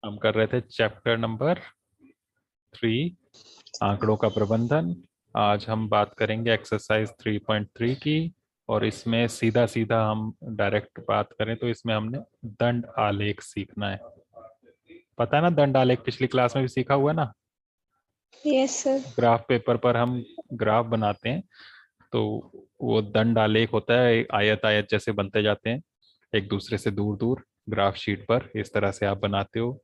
हम कर रहे थे चैप्टर नंबर 3, आंकड़ों का प्रबंधन। आज हम बात करेंगे एक्सरसाइज 3.3 की। और इसमें सीधा सीधा हम डायरेक्ट बात करें तो इसमें हमने दंड आलेख सीखना है। पता है ना, दंड आलेख पिछली क्लास में भी सीखा हुआ है ना। Yes sir. ग्राफ पेपर पर हम ग्राफ बनाते हैं तो वो दंड आलेख होता है, आयत आयत जैसे बनते जाते हैं एक दूसरे से दूर दूर। ग्राफ शीट पर इस तरह से आप बनाते हो,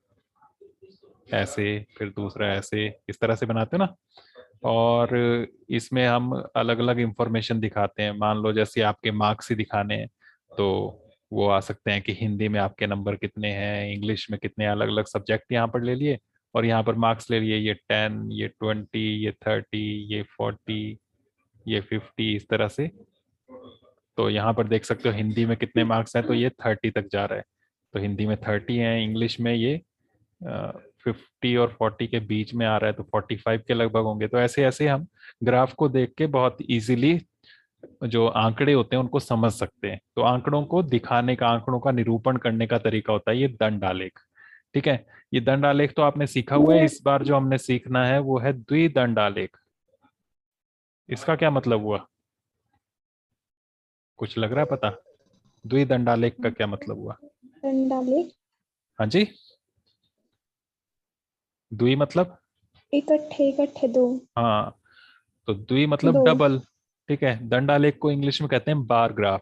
ऐसे, फिर दूसरा ऐसे, इस तरह से बनाते हो ना। और इसमें हम अलग अलग इंफॉर्मेशन दिखाते हैं। मान लो जैसे आपके मार्क्स ही दिखाने हैं तो वो आ सकते हैं कि हिंदी में आपके नंबर कितने हैं, इंग्लिश में कितने, अलग अलग सब्जेक्ट यहाँ पर ले लिए और यहाँ पर मार्क्स ले लिए। ये 10, ये 20, ये 30, ये 40, ये 50, इस तरह से। तो यहाँ पर देख सकते हो हिंदी में कितने मार्क्स हैं, तो ये 30 तक जा रहा है। तो हिंदी में 30 है, इंग्लिश में ये 50 और 40 के बीच में आ रहा है, तो 45 के लगभग होंगे। तो ऐसे ऐसे हम ग्राफ को देख के बहुत इजीली जो आंकड़े होते हैं उनको समझ सकते हैं। तो आंकड़ों को दिखाने का, आंकड़ों का निरूपण करने का तरीका होता है ये दंड आलेख। ठीक है, ये दंड आलेख तो आपने सीखा हुआ है। इस बार जो हमने सीखना है वो है द्विदंड आलेख। इसका क्या मतलब हुआ, कुछ लग रहा है पता? द्विदंड आलेख का क्या मतलब हुआ? दंडालेख हाँ जी, द्वि मतलब, इकट्ठे इकट्ठे दो। हाँ, तो द्वि मतलब दो। डबल। ठीक है, दंडालेख को इंग्लिश में कहते हैं बार ग्राफ।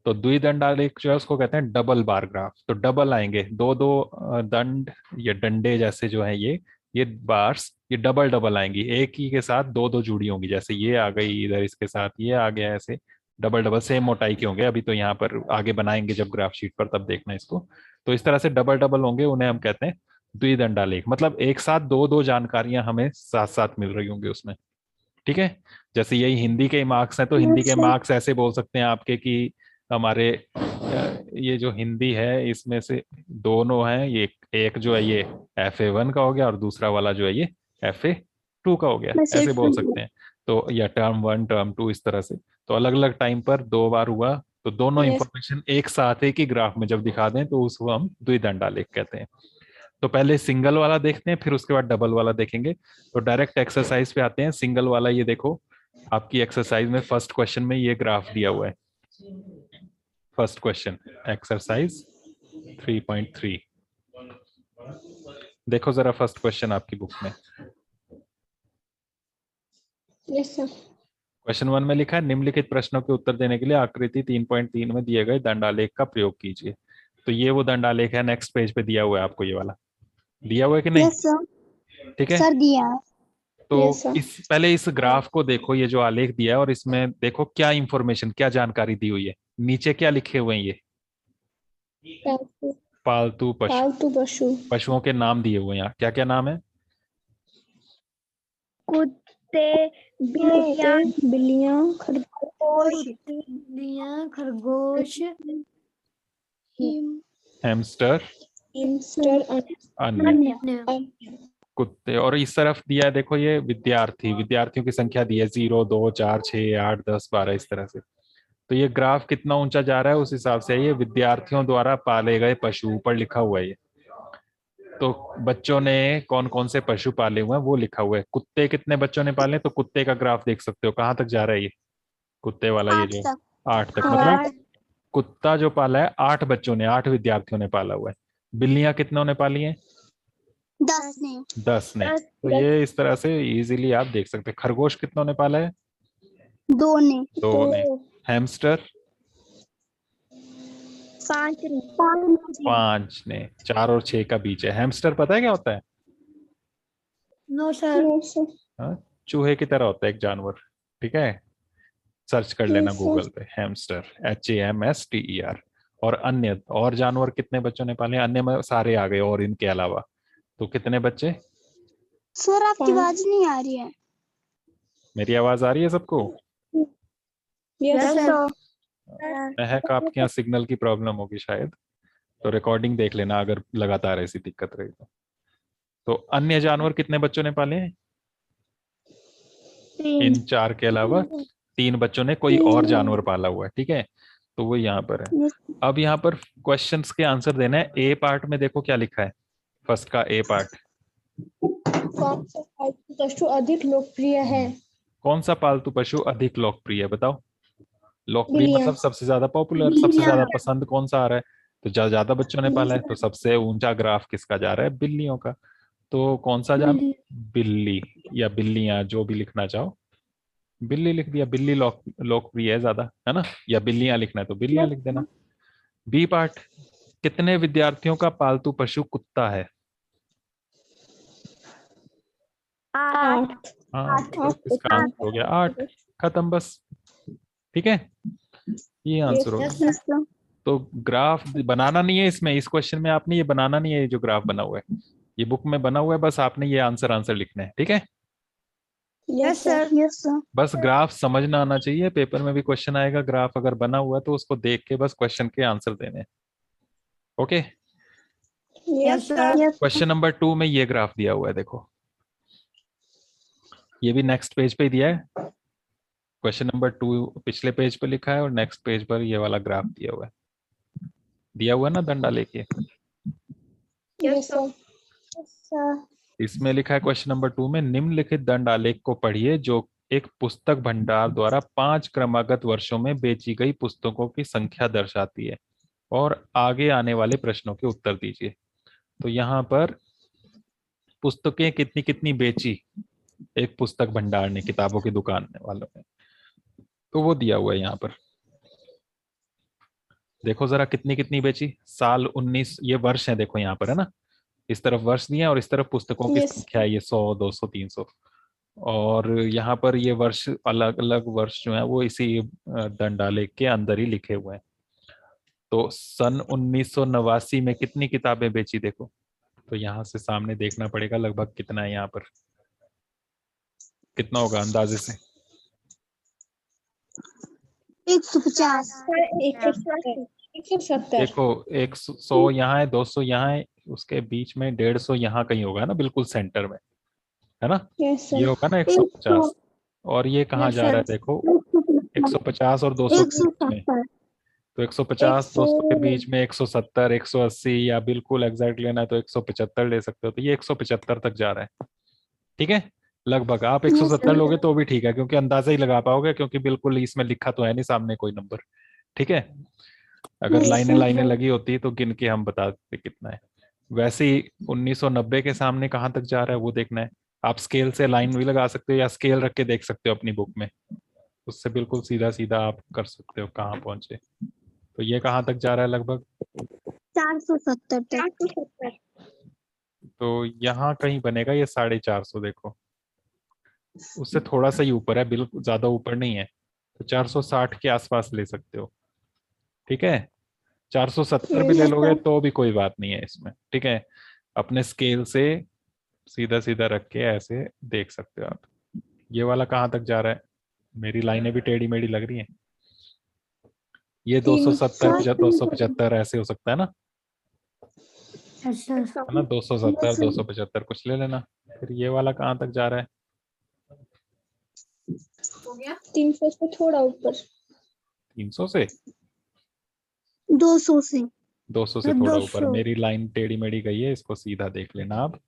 तो द्विदंडालेख जो है उसको कहते हैं डबल बार ग्राफ। तो डबल आएंगे, दो दो दंड, ये डंडे जैसे जो है ये बार्स, ये डबल डबल आएंगी, एक ही के साथ दो दो जुड़ी होंगी। जैसे ये आ गई इधर, इसके साथ ये आ गया, ऐसे डबल डबल सेम मोटाई के होंगे। अभी तो यहाँ पर आगे बनाएंगे जब ग्राफ शीट पर, तब देखना इसको। तो इस तरह से डबल डबल होंगे, उन्हें हम कहते हैं द्विदंडालेख। मतलब एक साथ दो दो जानकारियां हमें साथ साथ मिल रही होंगी उसमें। ठीक है, जैसे यही हिंदी के मार्क्स हैं तो हिंदी के मार्क्स ऐसे बोल सकते हैं आपके कि हमारे ये जो हिंदी है इसमें से दोनों हैं, ये एक जो है ये FA1 का हो गया और दूसरा वाला जो है ये FA2 का हो गया, ऐसे बोल सकते हैं। तो या टर्म 1 टर्म 2 इस तरह से। तो अलग अलग टाइम पर दो बार हुआ तो दोनों यस। इंफॉर्मेशन एक साथ एक ही ग्राफ में जब दिखा दें तो उसको हम द्विदंडालेख कहते हैं। तो पहले सिंगल वाला देखते हैं, फिर उसके बाद डबल वाला देखेंगे। तो डायरेक्ट एक्सरसाइज पे आते हैं। सिंगल वाला ये देखो, आपकी एक्सरसाइज में फर्स्ट क्वेश्चन में ये ग्राफ दिया हुआ है। First question, exercise 3.3। देखो जरा फर्स्ट क्वेश्चन आपकी बुक में। Yes sir. क्वेश्चन 1 में लिखा है निम्नलिखित प्रश्नों के उत्तर देने के लिए आकृति 3.3 में दिए गए दंडालेख का प्रयोग कीजिए। तो ये वो दंडालेख है, नेक्स्ट पेज पे दिया हुआ है आपको, ये वाला दिया हुआ है कि नहीं? Yes sir. ठीक है, सर दिया है। तो यस सर। इस पहले इस ग्राफ को देखो, ये जो आलेख दिया है और इसमें देखो क्या इंफॉर्मेशन, क्या जानकारी दी हुई है। नीचे क्या लिखे हुए हैं, ये पालतू पशु, पालतू पशु। पशुओं के नाम दिए हुए हैं। यहाँ क्या क्या नाम है? कुत्ते, बिल्लियां, बिल्लियां, खरगोश, खरगोश, हैमस्टर, हिमस्टर, अन्य, कुत्ते। और इस तरफ दिया है देखो ये विद्यार्थी, विद्यार्थियों की संख्या दी है 0, 2, 4, 6, 8, 10, 12 इस तरह से। तो ये ग्राफ कितना ऊंचा जा रहा है उस हिसाब से ये विद्यार्थियों द्वारा पाले गए पशु, ऊपर लिखा हुआ है ये। तो बच्चों ने कौन कौन से पशु पाले हुए हैं वो लिखा हुआ है। कुत्ते कितने बच्चों ने पाले, तो कुत्ते का ग्राफ देख सकते हो कहाँ तक जा रहा है ये, कुत्ते वाला ये जो 8 तक, मतलब कुत्ता जो पाला है 8 बच्चों ने, 8 विद्यार्थियों ने पाला हुआ है। बिल्लियां कितनों ने पाली हैं? 10 ने। 10 ने। तो ये इस तरह से इजीली आप देख सकते हैं। खरगोश कितनों ने पाला है? 2 ने। 2 ने। हैमस्टर? 5 ने। 5 ने। 4 और 6 का बीच है। हैमस्टर पता है क्या होता है? No sir. हाँ, चूहे की तरह होता है एक जानवर। ठीक है, सर्च कर लेना गूगल पे, हैमस्टर, HAMSTER। और अन्य, और जानवर कितने बच्चों ने पाले? अन्य में सारे आ गए और इनके अलावा। तो कितने बच्चे? सर आपकी आवाज नहीं आ रही है। मेरी आवाज आ रही है सबको? Yes sir. महक, आपके यहाँ सिग्नल की प्रॉब्लम होगी शायद, तो रिकॉर्डिंग देख लेना अगर लगातार ऐसी दिक्कत रही तो। अन्य जानवर कितने बच्चों ने पाले हैं? इन 4 के अलावा 3 बच्चों ने कोई और जानवर पाला हुआ है। ठीक है, तो वो यहाँ पर है। अब यहाँ पर क्वेश्चंस के आंसर देना है। ए पार्ट में देखो क्या लिखा है, फर्स्ट का ए पार्ट। कौन सा पालतू पशु अधिक लोकप्रिय है? कौन सा पालतू पशु अधिक लोकप्रिय है, बताओ। लोकप्रिय बिल्लियाँ। मतलब सबसे ज्यादा पॉपुलर, सबसे ज्यादा पसंद कौन सा आ रहा है। तो ज्यादा बच्चों ने पाला है, तो सबसे ऊंचा ग्राफ किसका जा रहा है, बिल्लियों का। तो कौन सा जाना, बिल्ली या बिल्लियां, जो भी लिखना चाहो। बिल्ली लिख दिया, बिल्ली लोकप्रिय है ज्यादा, है ना। या बिल्लियां लिखना है तो बिल्लियां लिख देना। बी पार्ट, कितने विद्यार्थियों का पालतू पशु कुत्ता है। 8। हाँ, तो इसका आंसर हो गया 8। खत्म बस। ठीक है, ये आंसर होगा। तो ग्राफ बनाना नहीं है इसमें, इस क्वेश्चन में आपने ये बनाना नहीं है, ये जो ग्राफ बना हुआ है ये बुक में बना हुआ है, बस आपने ये आंसर आंसर लिखना है। ठीक है, यस सर। Yes sir. बस ग्राफ समझना आना चाहिए। पेपर में भी क्वेश्चन आएगा, ग्राफ अगर बना हुआ है तो उसको देख के बस क्वेश्चन के आंसर देने हैं। Okay, yes sir. Question number 2 में ये ग्राफ दिया हुआ है, देखो। ये भी नेक्स्ट पेज पे ही दिया है। क्वेश्चन नंबर 2 पिछले पेज पे लिखा है और नेक्स्ट पेज पर ये वाला ग्राफ दिया हुआ है। दिया हुआ है ना डंडा लेके। Yes sir. इसमें लिखा है क्वेश्चन नंबर 2 में, निम्नलिखित दंड आलेख को पढ़िए जो एक पुस्तक भंडार द्वारा 5 क्रमागत वर्षों में बेची गई पुस्तकों की संख्या दर्शाती है और आगे आने वाले प्रश्नों के उत्तर दीजिए। तो यहाँ पर पुस्तकें कितनी कितनी बेची एक पुस्तक भंडार ने, किताबों की दुकान वालों ने, तो वो दिया हुआ है यहाँ पर। देखो जरा कितनी कितनी बेची, साल 19, ये वर्ष है देखो यहाँ पर, है ना। इस तरफ वर्ष दिए और इस तरफ पुस्तकों की यस। संख्या है, ये 100 200 300। और यहाँ पर ये वर्ष, अलग अलग वर्ष जो है वो इसी दंडालेख के अंदर ही लिखे हुए हैं। तो सन 1989 में कितनी किताबें बेची, देखो। तो यहाँ से सामने देखना पड़ेगा लगभग कितना है यहाँ पर, कितना होगा अंदाजे से। 150। 170। देखो 100 यहाँ है, 200 यहाँ है, उसके बीच में 150 यहाँ कहीं होगा ना, बिल्कुल सेंटर में, है ना। यस ये सर। होगा ना 150। और ये कहाँ जा रहा है, देखो 150 और 200 के बीच में। तो 150 200 के बीच में 170 180, या बिल्कुल एग्जैक्ट लेना है तो 175 ले सकते हो। तो ये 175 तक जा रहा है। ठीक है, लगभग आप 170 लोगे तो भी ठीक है, क्योंकि अंदाजा ही लगा पाओगे, क्योंकि बिल्कुल इसमें लिखा तो है नहीं सामने कोई नंबर। ठीक है, अगर लाइनें लाइनें लगी होती तो गिन के हम बता देते कितना है। वैसे ही 1990 के सामने कहाँ तक जा रहा है वो देखना है। आप स्केल से लाइन भी लगा सकते हो या स्केल रख के देख सकते हो अपनी बुक में, उससे बिल्कुल सीधा सीधा आप कर सकते हो कहाँ पहुंचे। तो ये कहाँ तक जा रहा है, लगभग 470 तक। तो यहाँ कहीं बनेगा ये 450। देखो उससे थोड़ा सा ही ऊपर है, बिल्कुल ज्यादा ऊपर नहीं है। तो 460 के आसपास ले सकते हो। ठीक है, 470 भी ले लोगे तो भी कोई बात नहीं है इसमें। ठीक है, अपने स्केल से सीधा सीधा रख के ऐसे देख सकते हो आप। ये वाला कहाँ तक जा रहा है, मेरी लाइनें भी टेढ़ी मेढ़ी लग रही हैं। ये 270 275 ऐसे हो सकता है ना, है ना। 270 275 कुछ ले लेना। फिर ये वाला कहाँ तक जा रहा है, 300 से थोड़ा ऊपर। 300 से 200 से 200 से थोड़ा ऊपर। मेरी लाइन टेढ़ी मेढ़ी गई है, इसको सीधा देख लेना आप।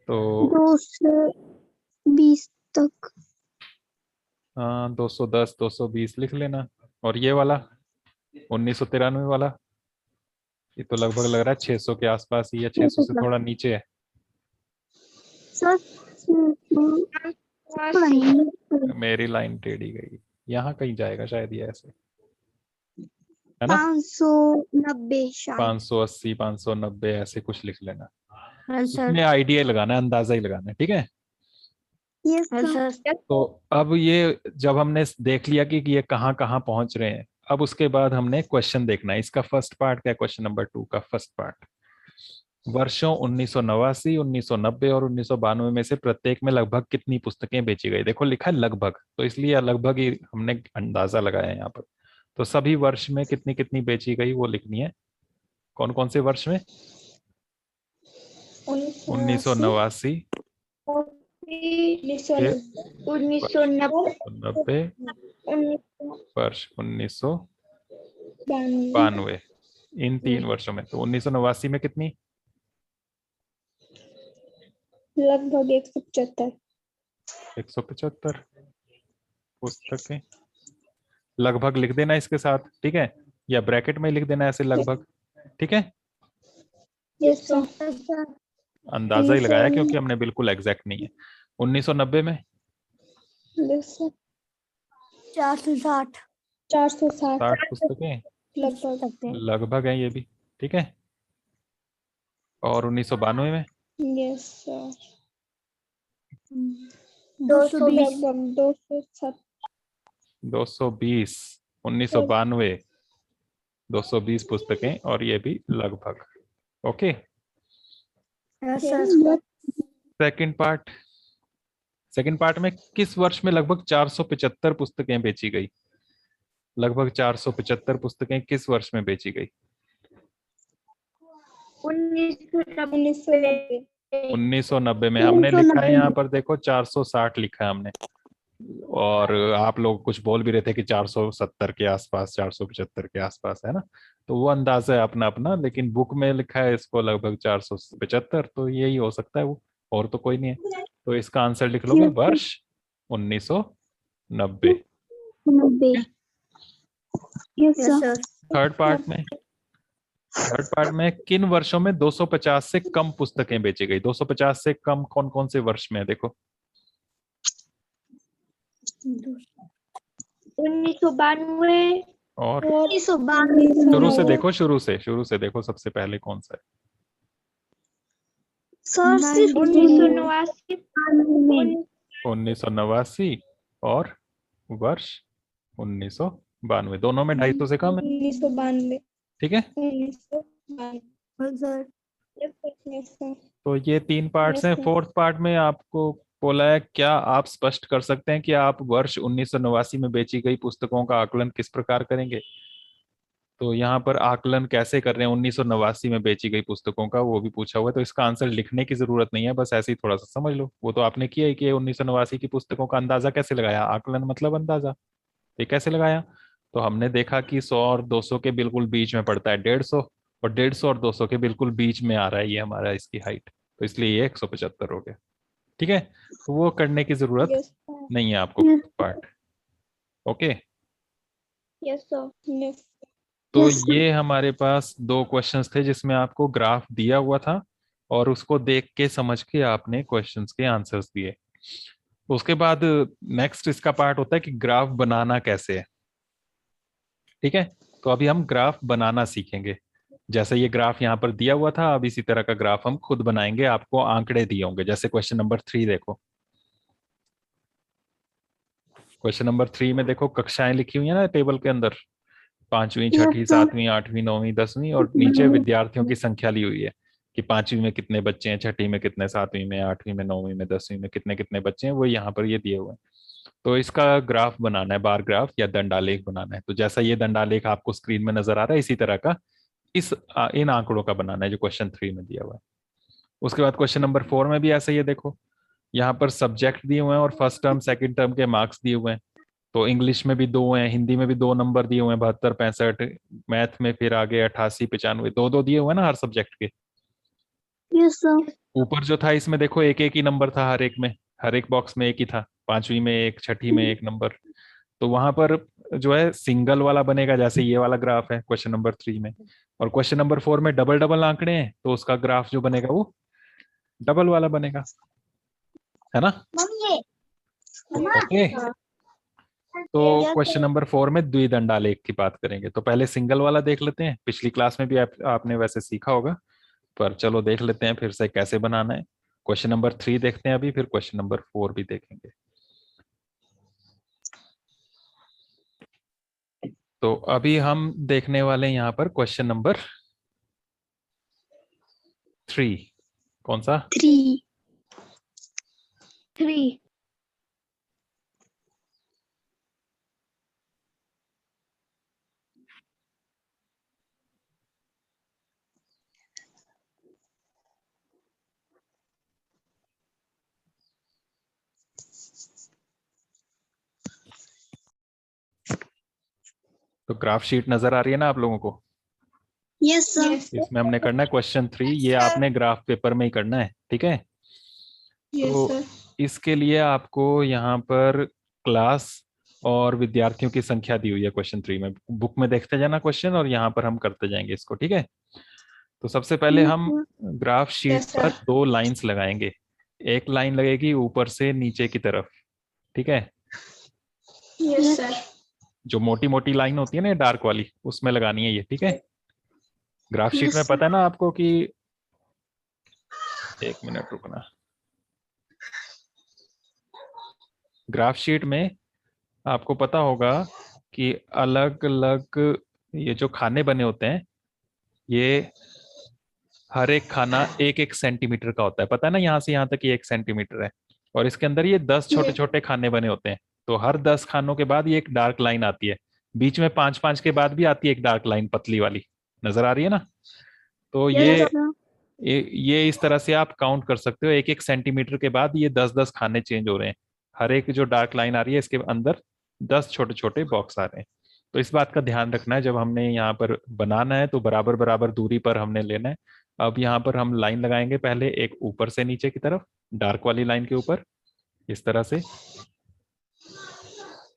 तो 220 तक। 210 220 लिख लेना। और ये वाला 1993 वाला, ये तो लगभग लग रहा है 600 के आसपास ही, या 600 से थोड़ा नीचे है। सर मेरी लाइन टेढ़ी गई, यहाँ कहीं जाएगा शायद ये ऐसे, है ना। 590 शायद। 580 590 ऐसे कुछ लिख लेना। इसमें आइडिया लगाना है, अंदाजा ही लगाना है। ठीक है, यस सर। तो अब ये जब हमने देख लिया कि ये कहाँ कहाँ पहुंच रहे हैं, अब उसके बाद हमने क्वेश्चन देखना है। इसका फर्स्ट पार्ट क्या है, क्वेश्चन नंबर 2 का फर्स्ट पार्ट। वर्षों 1989 1990 और 1992 में से प्रत्येक में लगभग कितनी पुस्तकें बेची गई। देखो लिखा है लगभग, तो इसलिए लगभग ही हमने अंदाजा लगाया है यहाँ पर। तो सभी वर्ष में कितनी कितनी बेची गई वो लिखनी है। कौन कौन से वर्ष में, 1989 फिर 1990 वर्ष 1992, इन 3 वर्षों में। तो 1989 में कितनी, लगभग 175। 175 पुस्तकें। लगभग लिख देना इसके साथ, ठीक है, या ब्रैकेट में लिख देना ऐसे लगभग, ठीक है। Yes sir. अंदाजा ही लगाया क्योंकि हमने बिल्कुल एग्जैक्ट नहीं है। 1990 में यस सर। 460 460 60 पुस्तकें लगभग। लगभग है ये भी, ठीक है। और 1992 में यस सर। 220 लगभग 207। 220, 1992 220 पुस्तकें, और ये भी लगभग। Okay. Second part, second part में किस वर्ष में लगभग 475 पुस्तकें बेची गई? लगभग 475 पुस्तकें किस वर्ष में बेची गई? 1990। 1990 में। हमने लिखा है यहाँ पर, देखो 460 लिखा है हमने, और आप लोग कुछ बोल भी रहे थे कि 470 के आसपास, 475 के आसपास, है ना। तो वो अंदाजा है अपना अपना, लेकिन बुक में लिखा है इसको लगभग 475, तो यही हो सकता है वो, और तो कोई नहीं है। तो इसका आंसर लिख लोगे वर्ष 1990। थर्ड पार्ट में, थर्ड पार्ट में किन वर्षों में 250 से कम पुस्तकें बेची गई? 250 से कम कौन कौन से वर्ष में है? देखो 1992 और 1992 शुरू से देखो, शुरू से देखो, सबसे पहले कौन सा है? सर सिर्फ 1989 1989 और वर्ष 1992, दोनों में 250 से कम है, 1992। ठीक है। 1992। तो ये 3 पार्ट्स हैं। फोर्थ पार्ट में आपको बोला है, क्या आप स्पष्ट कर सकते हैं कि आप वर्ष 1989 में बेची गई पुस्तकों का आकलन किस प्रकार करेंगे? तो यहाँ पर आकलन कैसे कर रहे हैं 1989 में बेची गई पुस्तकों का, वो भी पूछा हुआ है। तो इसका आंसर लिखने की जरूरत नहीं है, बस ऐसे ही थोड़ा सा समझ लो। वो तो आपने किया ही कि 1989 की पुस्तकों का अंदाजा कैसे लगाया, आकलन मतलब अंदाजा, ये कैसे लगाया? तो हमने देखा कि 100 और 200 के बिल्कुल बीच में पड़ता है 150, और 150 और 200 के बिल्कुल बीच में आ रहा है ये हमारा, इसकी हाइट, तो इसलिए ये 175 हो गया, ठीक है। तो वो करने की जरूरत यस नहीं है आपको पार्ट। ओके। Yes sir. तो ये हमारे पास 2 क्वेश्चंस थे जिसमें आपको ग्राफ दिया हुआ था, और उसको देख के समझ के आपने क्वेश्चंस के आंसर्स दिए। उसके बाद नेक्स्ट इसका पार्ट होता है कि ग्राफ बनाना कैसे है, ठीक है। तो अभी हम ग्राफ बनाना सीखेंगे। जैसे ये ग्राफ यहाँ पर दिया हुआ था, अब इसी तरह का ग्राफ हम खुद बनाएंगे। आपको आंकड़े दिए होंगे, जैसे क्वेश्चन नंबर 3 देखो। क्वेश्चन नंबर 3 में देखो कक्षाएं लिखी हुई है ना टेबल के अंदर, 5वीं, 6ठी, 7वीं, 8वीं, 9वीं, 10वीं, और नीचे विद्यार्थियों की संख्या ली हुई है कि 5वीं में कितने बच्चे हैं, 6ठी में कितने, 7वीं में, 8वीं में, 9वीं में, 10वीं में कितने कितने बच्चे हैं, वो यहाँ पर ये दिए हुए हैं। तो इसका ग्राफ बनाना है, बार ग्राफ या दंडालेख बनाना है। तो जैसा ये दंडालेख आपको स्क्रीन में नजर आ रहा है, इसी तरह का इन आंकड़ों का बनाना है जो क्वेश्चन 3 में दिया हुआ है। उसके बाद क्वेश्चन नंबर 4 में भी ऐसा ही है। देखो यहाँ पर सब्जेक्ट दिए हुए हैं और फर्स्ट टर्म सेकंड टर्म के मार्क्स दिए हुए हैं। तो इंग्लिश में भी 2 हैं, हिंदी में भी 2 नंबर दिए हुए हैं, 72, 65। मैथ में फिर आगे 88, 95, 2-2 दिए हुए हैं ना हर सब्जेक्ट के। Yes sir. ऊपर जो था इसमें देखो एक एक ही नंबर था हर एक में, हर एक बॉक्स में एक ही था, 5वीं में एक, 6ठी में एक नंबर। तो वहां पर जो है सिंगल वाला बनेगा, जैसे ये वाला ग्राफ है क्वेश्चन नंबर 3 में। और क्वेश्चन नंबर 4 में डबल डबल आंकड़े हैं, तो उसका ग्राफ जो बनेगा वो डबल वाला बनेगा, है ना। ओके। तो क्वेश्चन नंबर 4 में द्विदंडालेख की बात करेंगे। तो पहले सिंगल वाला देख लेते हैं, पिछली क्लास में भी आपने वैसे सीखा होगा, पर चलो देख लेते हैं फिर से कैसे बनाना है। क्वेश्चन नंबर 3 देखते हैं अभी, फिर क्वेश्चन नंबर 4 भी देखेंगे। तो अभी हम देखने वाले हैं यहाँ पर क्वेश्चन नंबर 3। कौन सा? 3। तो ग्राफ शीट नजर आ रही है ना आप लोगों को? Yes sir. इसमें हमने करना है क्वेश्चन 3, ये आपने ग्राफ पेपर में ही करना है, ठीक है। यस तो सर। इसके लिए आपको यहाँ पर क्लास और विद्यार्थियों की संख्या दी हुई है क्वेश्चन 3 में। बुक में देखते जाना क्वेश्चन, और यहाँ पर हम करते जाएंगे इसको, ठीक है। तो सबसे पहले हम ग्राफ शीट यस पर सर। 2 लाइंस लगाएंगे। एक लाइन लगेगी ऊपर से नीचे की तरफ, ठीक है। Yes sir. जो मोटी मोटी लाइन होती है ना डार्क वाली, उसमें लगानी है ये, ठीक है। ग्राफ शीट में पता है ना आपको कि, एक मिनट रुकना, ग्राफ शीट में आपको पता होगा कि अलग अलग ये जो खाने बने होते हैं, ये हर एक खाना 1-1 सेंटीमीटर का होता है, पता है ना, यहाँ से यहाँ तक ये 1 सेंटीमीटर है। और इसके अंदर ये 10 छोटे छोटे खाने बने होते हैं। तो हर 10 खानों के बाद ये एक डार्क लाइन आती है। बीच में 5-5 के बाद भी आती है एक डार्क लाइन, पतली वाली, नजर आ रही है ना। तो ये इस तरह से आप काउंट कर सकते हो, 1-1 सेंटीमीटर के बाद ये 10-10 खाने चेंज हो रहे हैं। हर एक जो डार्क लाइन आ रही है इसके अंदर 10 छोटे छोटे बॉक्स आ रहे हैं। तो इस बात का ध्यान रखना है, जब हमने यहाँ पर बनाना है तो बराबर बराबर दूरी पर हमने लेना है। अब यहाँ पर हम लाइन लगाएंगे, पहले एक ऊपर से नीचे की तरफ, डार्क वाली लाइन के ऊपर, इस तरह से,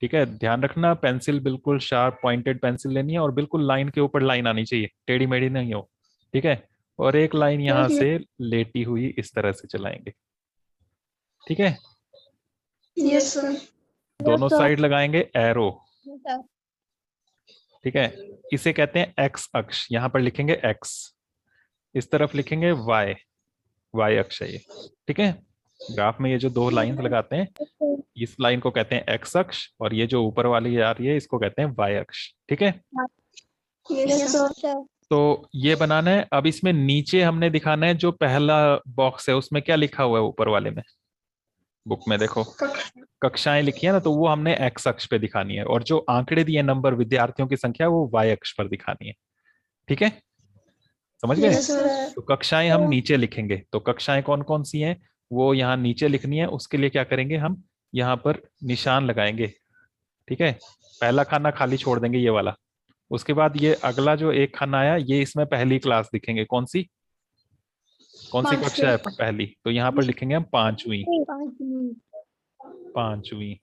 ठीक है। ध्यान रखना पेंसिल बिल्कुल शार्प पॉइंटेड पेंसिल लेनी है, और बिल्कुल लाइन के ऊपर लाइन आनी चाहिए, टेढ़ी मेढ़ी नहीं हो, ठीक है। और एक लाइन यहाँ से लेटी हुई इस तरह से चलाएंगे, ठीक है। Yes sir. दोनों साइड लगाएंगे एरो, ठीक है। इसे कहते हैं एक्स अक्ष, यहाँ पर लिखेंगे एक्स, इस तरफ लिखेंगे वाई, वाई अक्ष है ये, ठीक है। ग्राफ में ये जो 2 लाइन लगाते हैं, इस लाइन को कहते हैं एक्स अक्ष, और ये जो ऊपर वाली आ रही है इसको कहते हैं वाई अक्ष, ठीक है। Yes sir. तो ये बनाना है। अब इसमें नीचे हमने दिखाना है, जो पहला बॉक्स है उसमें क्या लिखा हुआ है ऊपर वाले में, बुक में देखो कक्षाएं लिखी है ना, तो वो हमने एक्स अक्ष पे दिखानी है, और जो आंकड़े दिए नंबर विद्यार्थियों की संख्या वो वाई अक्ष पर दिखानी है, ठीक है। समझ गए। Yes sir. तो कक्षाएं हम नीचे लिखेंगे, तो कक्षाएं कौन कौन सी हैं वो यहाँ नीचे लिखनी है। उसके लिए क्या करेंगे, हम यहाँ पर निशान लगाएंगे, ठीक है। पहला खाना खाली छोड़ देंगे, ये वाला। उसके बाद ये अगला जो एक खाना आया, ये इसमें पहली क्लास दिखेंगे, कौन सी कक्षा है, पहली। तो यहाँ पर लिखेंगे हम पांचवी, पांचवी।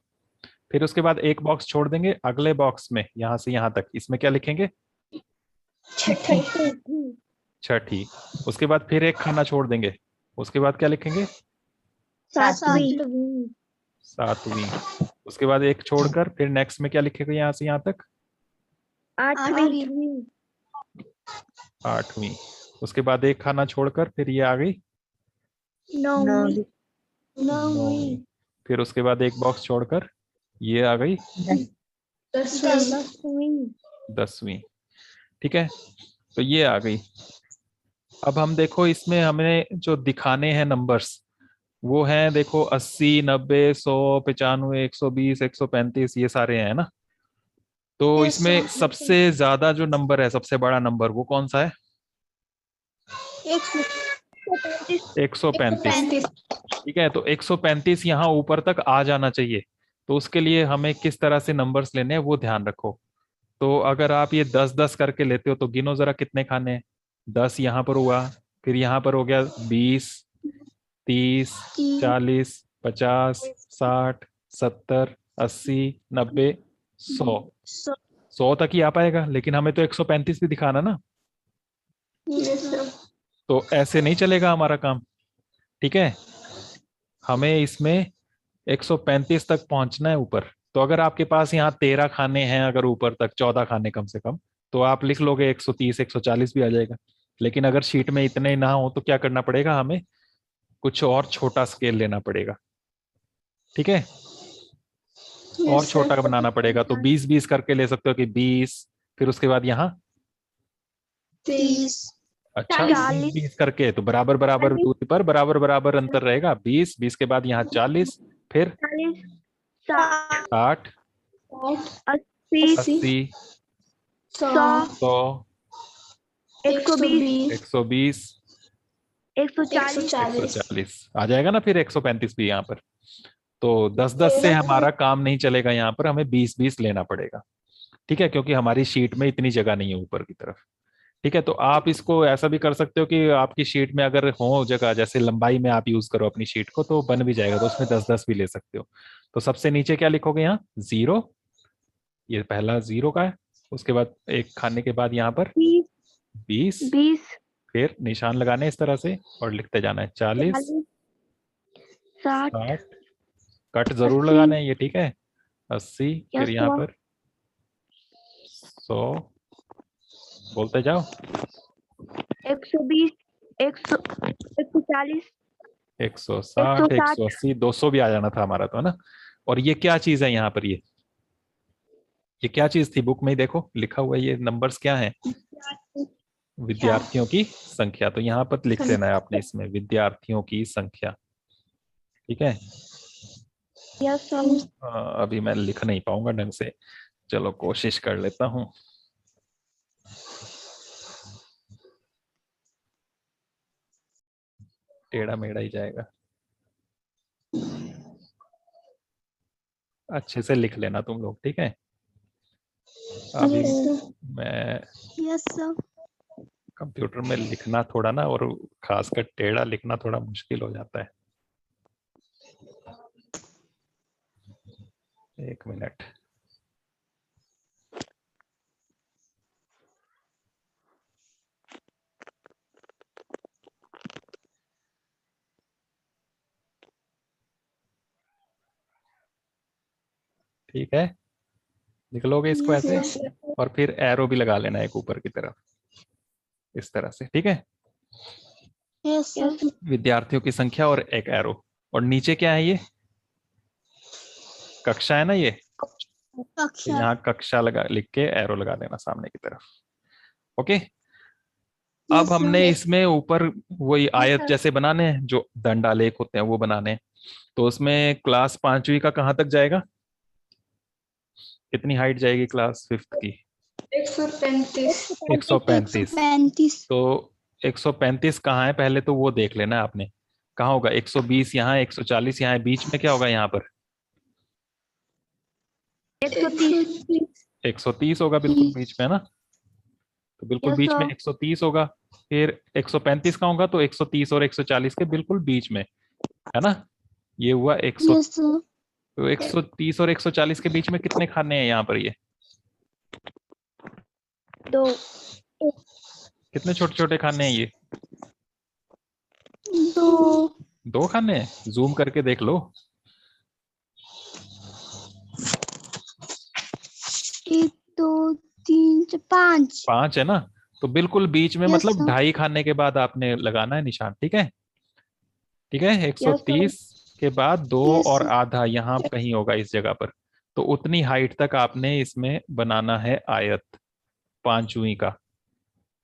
फिर उसके बाद एक बॉक्स छोड़ देंगे, अगले बॉक्स में यहाँ से यहाँ तक, इसमें क्या लिखेंगे, छठी। उसके बाद फिर एक खाना छोड़ देंगे, उसके बाद क्या लिखेंगे, सातवीं। उसके बाद एक छोड़कर फिर नेक्स्ट में क्या लिखेंगे, यहाँ से यहाँ तक, आठवीं। उसके बाद एक खाना छोड़कर फिर ये आ गई, नौवीं। फिर उसके बाद एक बॉक्स छोड़कर ये आ गई, 10वीं, ठीक है। तो ये आ गई। अब हम देखो इसमें हमें जो दिखाने हैं नंबर्स, वो हैं देखो 80, 90, 100, 95, 120, 135, ये सारे हैं ना। तो इसमें सबसे ज्यादा जो नंबर है, सबसे बड़ा नंबर, वो कौन सा है, 135, ठीक है। तो 135 यहाँ ऊपर तक आ जाना चाहिए। तो उसके लिए हमें किस तरह से नंबर्स लेने हैं वो ध्यान रखो। तो अगर आप ये 10-10 करके लेते हो तो गिनो जरा कितने खाने हैं। 10 यहाँ पर हुआ, फिर यहाँ पर हो गया 20, 30, 40, 50, 60, 70, 80, 90, 100, 100 तक ही आ पाएगा, लेकिन हमें तो 135 भी दिखाना ना। तो ऐसे नहीं चलेगा हमारा काम, ठीक है। हमें इसमें 135 तक पहुंचना है ऊपर। तो अगर आपके पास यहाँ 13 खाने हैं, अगर ऊपर तक 14 खाने कम से कम, तो आप लिख लोगे 130, 140 भी आ जाएगा। लेकिन अगर शीट में इतने ना हो तो क्या करना पड़ेगा, हमें कुछ और छोटा स्केल लेना पड़ेगा, ठीक है। और छोटा बनाना पड़ेगा। तो 20-20 करके ले सकते हो कि 20, फिर उसके बाद यहाँ 30, अच्छा 20 करके, तो बराबर बराबर दूरी पर बराबर बराबर अंतर रहेगा। 20 के बाद यहाँ 40, फिर 60, 80, 100, 120, 140 आ जाएगा ना। फिर 135 भी यहाँ पर। तो 10-10 से हमारा काम नहीं चलेगा, यहाँ पर हमें 20-20 लेना पड़ेगा, ठीक है, क्योंकि हमारी शीट में इतनी जगह नहीं है ऊपर की तरफ, ठीक है। ठीक है, तो आप इसको ऐसा भी कर सकते हो कि आपकी शीट में अगर हो जगह, जैसे लंबाई में आप यूज करो अपनी शीट को, तो बन भी जाएगा, तो उसमें 10-10 भी ले सकते हो। तो सबसे नीचे क्या लिखोगे यहाँ? 0, ये पहला 0 का है। उसके बाद एक खाने के बाद यहाँ पर 20 20, 20 फिर निशान लगाने हैं इस तरह से और लिखते जाना है 40, 40 60 60, कट जरूर 80 लगाना है ये, ठीक है, 80, या फिर यहाँ 100 पर 100, बोलते जाओ, 120 100 140 160, 160 180, 200 भी आ जाना था हमारा तो, है ना। और ये क्या चीज है यहाँ पर? ये क्या चीज थी? बुक में ही देखो लिखा हुआ है, ये नंबर्स क्या है? विद्यार्थियों की संख्या। तो यहाँ पर लिख देना है आपने इसमें विद्यार्थियों की संख्या, ठीक है। या 100 अभी मैं लिख नहीं पाऊंगा ढंग से, चलो कोशिश कर लेता हूँ। टेढ़ा मेढ़ा ही जाएगा, अच्छे से लिख लेना तुम लोग, ठीक है। अभी मैं यस सर कंप्यूटर में लिखना थोड़ा ना, और खासकर टेढ़ा लिखना थोड़ा मुश्किल हो जाता है। 1 मिनट। ठीक है, लिख लोगे इसको ऐसे, और फिर एरो भी लगा लेना एक ऊपर की तरफ, इस तरह से, ठीक है। यस सर विद्यार्थियों की संख्या और एक एरो, और नीचे क्या है? ये कक्षा है ना ये, तो यहाँ कक्षा लगा लिख के एरो लगा देना सामने की तरफ, ओके। अब हमने इसमें ऊपर वही आयत जैसे बनाने हैं, जो दंड आलेख होते हैं वो बनाने हैं। तो उसमें क्लास 5वीं का कहाँ तक जाएगा? कितनी हाइट जाएगी क्लास 5th की? 135। 135। तो 135 कहाँ है पहले तो वो देख लेना है आपने। कहाँ होगा? 120 यहाँ है, 140 यहाँ है, बीच में क्या होगा यहाँ पर? 130 130 होगा बिल्कुल बीच में, है ना। तो बिल्कुल यस बीच में सर 130 होगा। फिर 135 का होगा, तो 130 और 140 के बिल्कुल बीच में, है ना। ये हुआ 100। यस सर तो 130 और 140 के बीच में कितने खाने हैं यहाँ पर? ये 2 कितने छोटे छोटे खाने हैं ये? 2 2 खाने हैं, जूम करके देख लो। 1 2 3 4 5 5 है ना। तो बिल्कुल बीच में, यस मतलब सर 2.5 खाने के बाद आपने लगाना है निशान, ठीक है। ठीक है, यस सर 130 के बाद 2 यस और सर आधा यहाँ कहीं होगा इस जगह पर। तो उतनी हाइट तक आपने इसमें बनाना है आयत 5वीं का।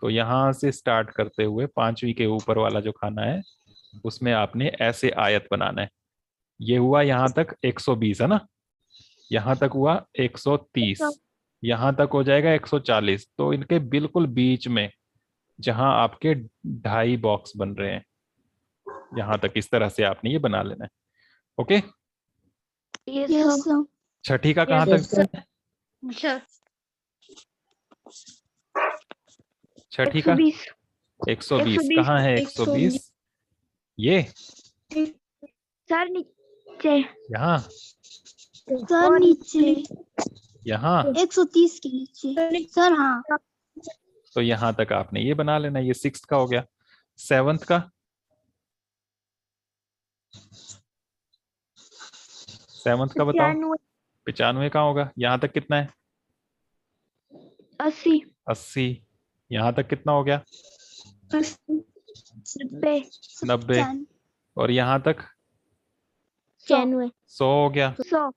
तो यहाँ से स्टार्ट करते हुए 5वीं के ऊपर वाला जो खाना है उसमें आपने ऐसे आयत बनाना है। ये हुआ यहाँ तक 120, है ना। यहाँ तक हुआ 130, यहाँ तक हो जाएगा 140। तो इनके बिल्कुल बीच में जहां आपके 2.5 बॉक्स बन रहे हैं, यहां तक इस तरह से आपने ये बना लेना है, ओके। यस सर छठी का कहां तक जाना है? छठी का 120 120 कहाँ है? 120 ये सर नीचे यहाँ, सर नीचे यहाँ। 130 के नीचे सर हाँ तो यहां तक आपने ये बना लेना, ये 6th का हो गया। 7th का, 7th का बताओ। 95 का होगा। यहाँ तक कितना है? 80 80। यहाँ तक कितना हो गया? 90 90। और यहाँ तक 95 100 हो गया। 100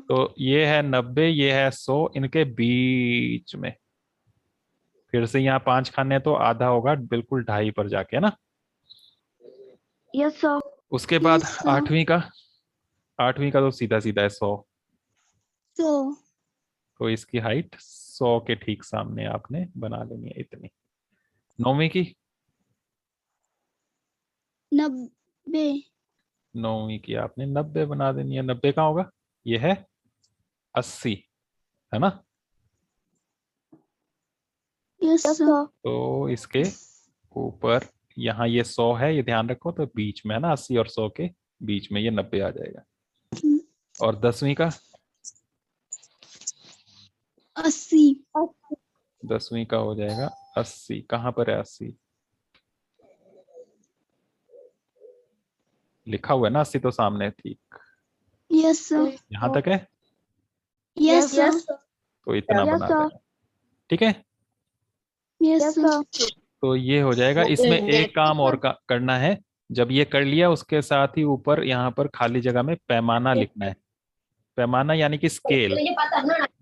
तो ये है 90, ये है 100, इनके बीच में फिर से यहाँ 5 खाने हैं, तो आधा होगा बिल्कुल 2.5 पर जाके, है ना। यस सर उसके बाद 8वीं का तो सीधा सीधा है 100। तो इसकी हाइट 100 के ठीक सामने आपने बना लेनी है इतनी। 9वीं की, 90 9वीं की आपने 90 बना देनी है। 90 का होगा, ये है 80, है ना। Yes, sir. तो इसके ऊपर यहाँ ये 100 है, ये ध्यान रखो, तो बीच में है ना, 80 और 100 के बीच में ये 90 आ जाएगा। और 10वीं का 80. 10वीं का हो जाएगा 80। कहाँ पर है 80? लिखा हुआ है ना 80 तो सामने, ठीक। Yes, sir. यहाँ तक है, Yes, sir. तो इतना Yes, बना sir. देना, ठीक है। Yes, sir. तो ये हो जाएगा। इसमें एक काम और करना है। जब ये कर लिया, उसके साथ ही ऊपर यहाँ पर खाली जगह में पैमाना लिखना है। पैमाना यानी कि स्केल।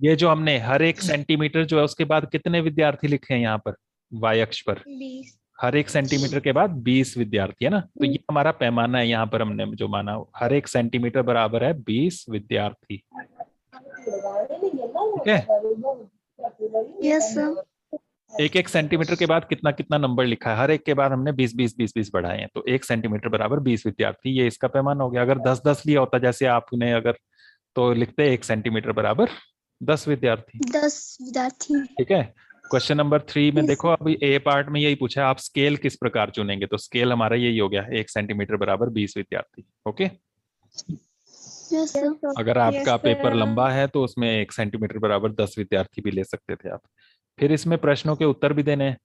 ये जो हमने हर एक सेंटीमीटर जो है उसके बाद कितने विद्यार्थी लिखे हैं यहाँ पर वाई अक्ष पर, 20। हर एक सेंटीमीटर के बाद 20 विद्यार्थी है ना, तो ये हमारा पैमाना है। यहाँ पर हमने जो माना हर एक सेंटीमीटर बराबर है 20 विद्यार्थी, ठीक है। Yes, sir. एक एक सेंटीमीटर के बाद कितना कितना नंबर लिखा है, हर एक के बाद हमने 20 20 20 20 बढ़ाए हैं, तो एक सेंटीमीटर बराबर 20 विद्यार्थी, ये इसका पैमाना हो गया। अगर 10 10 लिया होता जैसे आपने, अगर तो लिखते 1 सेंटीमीटर बराबर 10 विद्यार्थी, 10 विद्यार्थी. ठीक है। क्वेश्चन नंबर 3 में देखो, अभी ए पार्ट में यही पूछा है, आप स्केल किस प्रकार चुनेंगे, तो स्केल हमारा यही हो गया 1 सेंटीमीटर बराबर 20 विद्यार्थी, ओके। Yes, sir. अगर आपका पेपर लंबा है तो उसमें 1 सेंटीमीटर बराबर 10 विद्यार्थी भी ले सकते थे आप। फिर इसमें प्रश्नों के उत्तर भी देने हैं,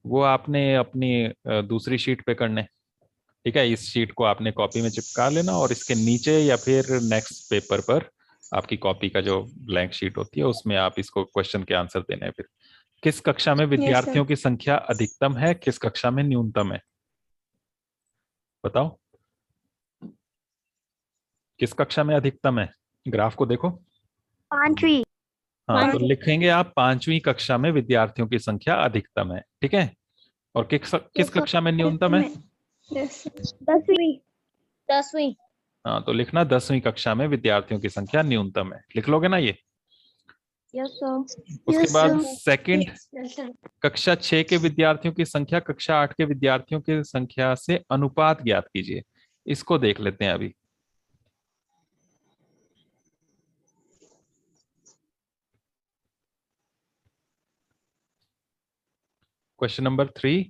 वो आपने अपनी दूसरी शीट पे करने, ठीक है। इस शीट को आपने कॉपी में चिपका लेना और इसके नीचे या फिर नेक्स्ट पेपर पर आपकी कॉपी का जो ब्लैंक शीट होती है उसमें आप इसको क्वेश्चन के आंसर देने हैं। फिर किस कक्षा में विद्यार्थियों की संख्या अधिकतम है, किस कक्षा में न्यूनतम है, बताओ किस कक्षा में अधिकतम है। ग्राफ को देखो, 5वीं. हाँ, तो लिखेंगे आप 5वीं कक्षा में विद्यार्थियों की संख्या अधिकतम है, ठीक है। और किस कक्षा में न्यूनतम है, 10वीं। 10वीं। हाँ, तो लिखना 10वीं कक्षा में विद्यार्थियों की संख्या न्यूनतम है, लिख लोगे ना ये। Yes, sir. उसके Yes, बाद sir. Second, Yes, sir. कक्षा 6 के विद्यार्थियों की संख्या कक्षा 8 के विद्यार्थियों की संख्या से अनुपात ज्ञात कीजिए। इसको देख लेते हैं अभी। क्वेश्चन नंबर 3,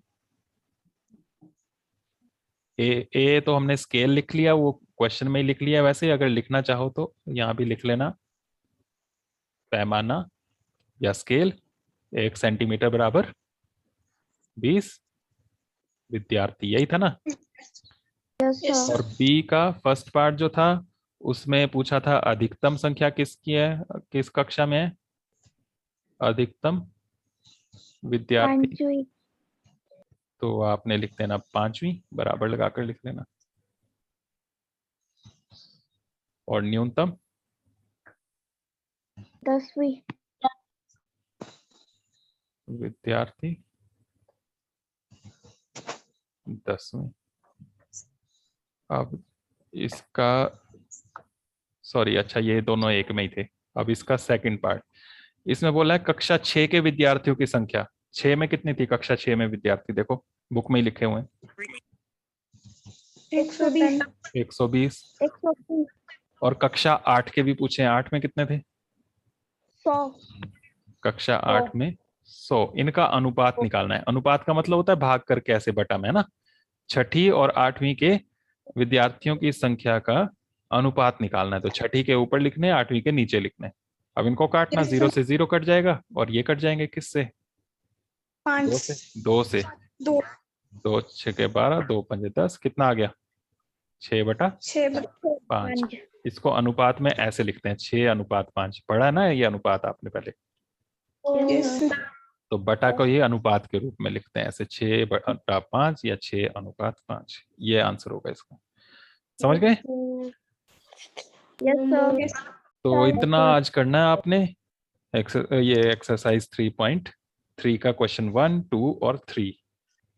ए तो हमने स्केल लिख लिया, वो क्वेश्चन में ही लिख लिया। वैसे अगर लिखना चाहो तो यहाँ भी लिख लेना पैमाना या स्केल, 1 सेंटीमीटर बराबर 20 विद्यार्थी, यही था ना। Yes, sir. और बी का फर्स्ट पार्ट जो था उसमें पूछा था अधिकतम संख्या किसकी है, किस कक्षा में है अधिकतम विद्यार्थी, 5वीं। तो आपने लिख देना 5वीं, बराबर लगाकर लिख लेना। और न्यूनतम 10वीं। विद्यार्थी 10वीं। अब इसका सॉरी, अच्छा ये दोनों एक में ही थे। अब इसका सेकंड पार्ट, इसमें बोला है कक्षा 6 के विद्यार्थियों की संख्या। 6 में कितनी थी कक्षा 6 में विद्यार्थी, देखो बुक में ही लिखे हुए हैं 120। 120। 130। और कक्षा 8 के भी पूछे हैं, 8 में कितने थे, 100। कक्षा 8 में 100। इनका अनुपात निकालना है। अनुपात का मतलब होता है भाग करके ऐसे बटा में, है ना। 6ठी और 8वीं के विद्यार्थियों की संख्या का अनुपात निकालना है, तो 6ठी के ऊपर लिखने, 8वीं के नीचे लिखने। अब इनको काटना, 0 से 0 कट जाएगा और ये कट जाएंगे किससे, 2 से। 2 से 2। 2 6 के 12, 2 5 10, कितना आ गया 6/5। इसको अनुपात में ऐसे लिखते हैं 6:5। पढ़ा है ना ये अनुपात आपने पहले, तो बटा को ये अनुपात के रूप में लिखते हैं ऐसे 6/5 या 6:5। ये आंसर होगा इसका, समझ गए। Yes, sir. तो इतना आज करना है आपने। ये एक्सरसाइज 3.3 का क्वेश्चन 1, 2 और 3।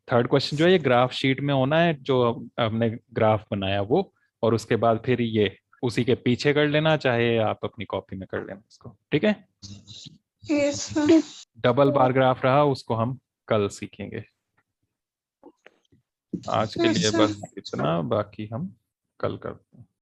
थर्ड क्वेश्चन जो है ये ग्राफ शीट में होना है, जो हमने ग्राफ बनाया वो, और उसके बाद फिर ये उसी के पीछे कर लेना, चाहे आप अपनी कॉपी में कर लेना इसको, ठीक है। डबल बार ग्राफ रहा, उसको हम कल सीखेंगे। आज के लिए बस इतना, बाकी हम कल करते हैं।